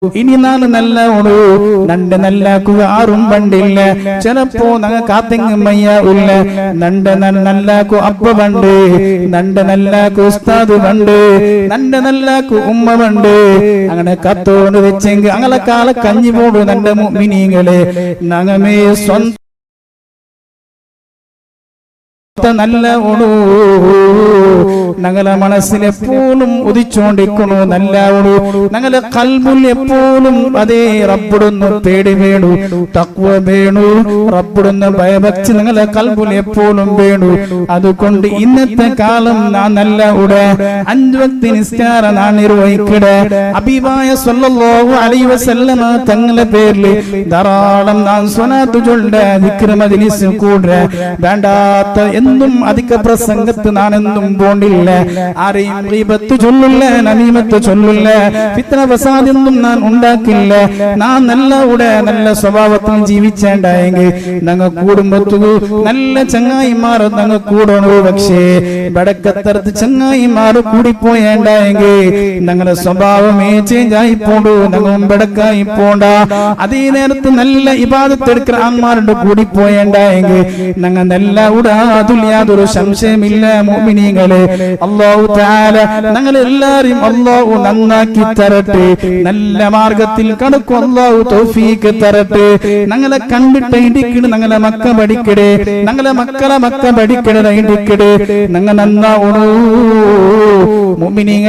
ഇനി നാല് നല്ല ഉണു നണ്ട് നല്ലാക്കുക ആറും പണ്ടില്ല ചിലപ്പോ ഞങ്ങൾ കാത്തെങ്ങുമയ്യ ഇല്ല നണ്ട് നല്ലാക്കു അപ്പ പണ്ട് നണ്ട് നല്ലാക്കു ഉസ്താദ് പണ്ട് നണ്ട് നല്ലാക്കു ഉമ്മ പണ്ട് അങ്ങനെ കത്തോണ്ട് വെച്ചെങ്കിൽ അങ്ങനെ കാല കഞ്ഞി പോടും നന്റെ മുഅ്മിനീങ്ങളെ ഞങ്ങമേ സ്വന്തം നല്ല ഉണു ഞങ്ങളെ മനസ്സിൽ എപ്പോഴും ഉദിച്ചോണ്ടിരിക്കണു നല്ല ഉണു ഞങ്ങളെ കൽബിൽ എപ്പോഴും അതേ റബ്ബിടുന്ന് പേടി വേണു തഖ്വ വേണു റബ്ബിടുന്ന് ഭയഭക്തി ഞങ്ങളെ കൽബിൽ എപ്പോഴും വേണു അതുകൊണ്ട് ഇന്നത്തെ കാലം നാം നല്ല ഉട 5 വക്ത് നിസ്കാരം നാം നിർവഹിക്കട ഹബീബായ സ്വല്ലല്ലാഹു അലൈഹി വസല്ലമ തങ്ങളുടെ പേരിൽ ധാരാളം നാം സ്വലാത്ത് ചൊല്ല ദിക്ർ മജ്ലിസ് കൂട വേണ്ടാത്ത എന്നും അധിക പ്രസംഗത്ത് നാനെന്നും പോണ്ടില്ല ആരെയും ഗീബത്ത് ചൊല്ലില്ല നമീമത്ത് ചൊല്ലില്ല ഫിത്ന ഫസാദൊന്നും ഞാൻ ഉണ്ടാക്കില്ല നാം നല്ല ഉടേ നല്ല സ്വഭാവത്തിൽ ജീവിച്ചേണ്ടായെങ്കിൽ ഞങ്ങൾ കുടുംബത്തു നല്ല ചങ്ങായിമാർ ഞങ്ങൾ കൂടണു പക്ഷേ ബടക്കത്തരത്ത് ചങ്ങായിമാർ കൂടിപ്പോയേണ്ടായെങ്കിൽ ഞങ്ങളുടെ സ്വഭാവമേ ചേഞ്ച് ആയി പോണ്ടു ഞങ്ങളും ബടക്കായി പോണ്ട അതേ നേരത്ത് നല്ല ഇബാദത്ത് എടുക്കുന്ന ആൾമാരുടെ കൂടിപ്പോയേണ്ടായെങ്കിൽ ഞങ്ങൾ നല്ല ഉടാ യാതൊരു സംശയമില്ല മുഅ്മിനീങ്ങളെ അല്ലാഹു തആല ഞങ്ങളെല്ലാവരെയും അല്ലാഹു നന്നാക്കി തരട്ടെ നല്ല മാർഗത്തിൽ കടക്കും അല്ലാഹു തൗഫീഖ് തരട്ടെ ഞങ്ങളെ കണ്ടിട്ട് ഇടിക്കണ ഞങ്ങളെ മക്ക പഠിക്കടേ ഞങ്ങളെ മക്കളെ മക്ക പഠിക്കടേ ഇടിക്കടേ ഞങ്ങൾ നന്നാവണു മുഅ്മിനീങ്ങൾ